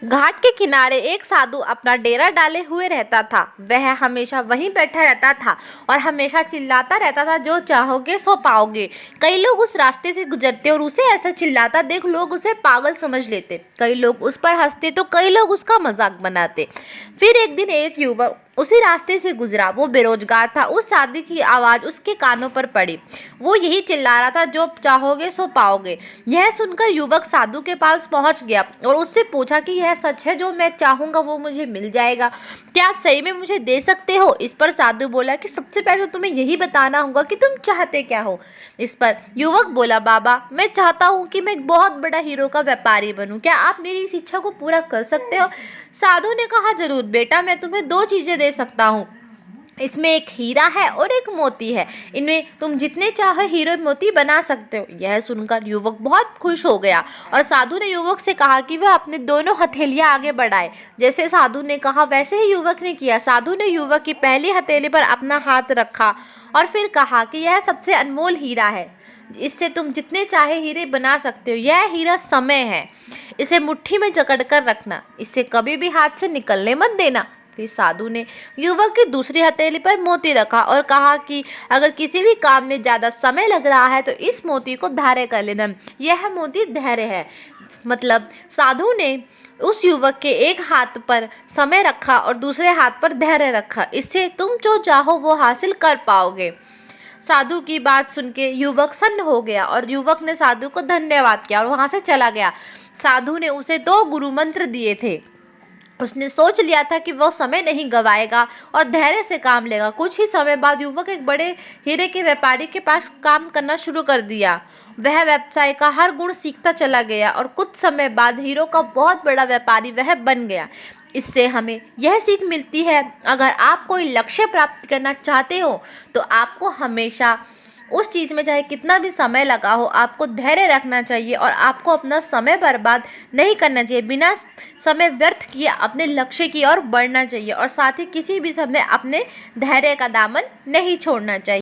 घाट के किनारे एक साधु अपना डेरा डाले हुए रहता था। वह हमेशा वहीं बैठा रहता था और हमेशा चिल्लाता रहता था, जो चाहोगे सो पाओगे। कई लोग उस रास्ते से गुजरते और उसे ऐसा चिल्लाता देख लोग उसे पागल समझ लेते। कई लोग उस पर हंसते तो कई लोग उसका मजाक बनाते। फिर एक दिन एक युवक उसी रास्ते से गुजरा। वो बेरोजगार था। उस साधु की आवाज़ उसके कानों पर पड़ी। वो यही चिल्ला रहा था, जो चाहोगे सो पाओगे। यह सुनकर युवक साधु के पास पहुंच गया और उससे पूछा कि यह सच है, जो मैं चाहूँगा वो मुझे मिल जाएगा? क्या आप सही में मुझे दे सकते हो? इस पर साधु बोला कि सबसे पहले तो तुम्हें यही बताना होगा कि तुम चाहते क्या हो। इस पर युवक बोला, बाबा मैं चाहता हूँ कि मैं एक बहुत बड़ा हीरो का व्यापारी बनूं। क्या आप मेरी इस इच्छा को पूरा कर सकते हो? साधु ने कहा, जरूर बेटा, मैं तुम्हें दो चीजें दे सकता हूँ। इसमें एक हीरा है और एक मोती है। इनमें तुम जितने चाहो हीरे मोती बना सकते हो। यह सुनकर युवक बहुत खुश हो गया और साधु ने युवक से कहा कि वह अपने दोनों हथेलियां आगे बढ़ाए। जैसे साधु ने कहा वैसे ही युवक ने किया। साधु ने युवक की पहली हथेली पर अपना हाथ रखा और फिर कहा कि यह सबसे अनमोल हीरा है। इससे तुम जितने चाहे हीरे बना सकते हो। यह हीरा समय है। इसे मुट्ठी में जकड़ कर रखना। इसे कभी भी हाथ से निकलने मत देना। फिर साधु ने युवक की दूसरी हथेली पर मोती रखा और कहा कि अगर किसी भी काम में ज़्यादा समय लग रहा है तो इस मोती को धारण कर लेना। यह मोती धैर्य है। मतलब साधु ने उस युवक के एक हाथ पर समय रखा और दूसरे हाथ पर धैर्य रखा। इससे तुम जो चाहो वो हासिल कर पाओगे। साधु की बात सुन के युवक सन्न हो गया और युवक ने साधु को धन्यवाद किया और वहाँ से चला गया। साधु ने उसे 2 गुरु मंत्र दिए थे। उसने सोच लिया था कि वो समय नहीं गवाएगा और धैर्य से काम लेगा। कुछ ही समय बाद युवक एक बड़े हीरे के व्यापारी के पास काम करना शुरू कर दिया। वह व्यवसाय का हर गुण सीखता चला गया और कुछ समय बाद हीरो का बहुत बड़ा व्यापारी वह बन गया। इससे हमें यह सीख मिलती है, अगर आप कोई लक्ष्य प्राप्त करना चाहते हो तो आपको हमेशा उस चीज़ में चाहे कितना भी समय लगा हो, आपको धैर्य रखना चाहिए और आपको अपना समय बर्बाद नहीं करना चाहिए। बिना समय व्यर्थ किए अपने लक्ष्य की ओर बढ़ना चाहिए और साथ ही किसी भी समय अपने धैर्य का दामन नहीं छोड़ना चाहिए।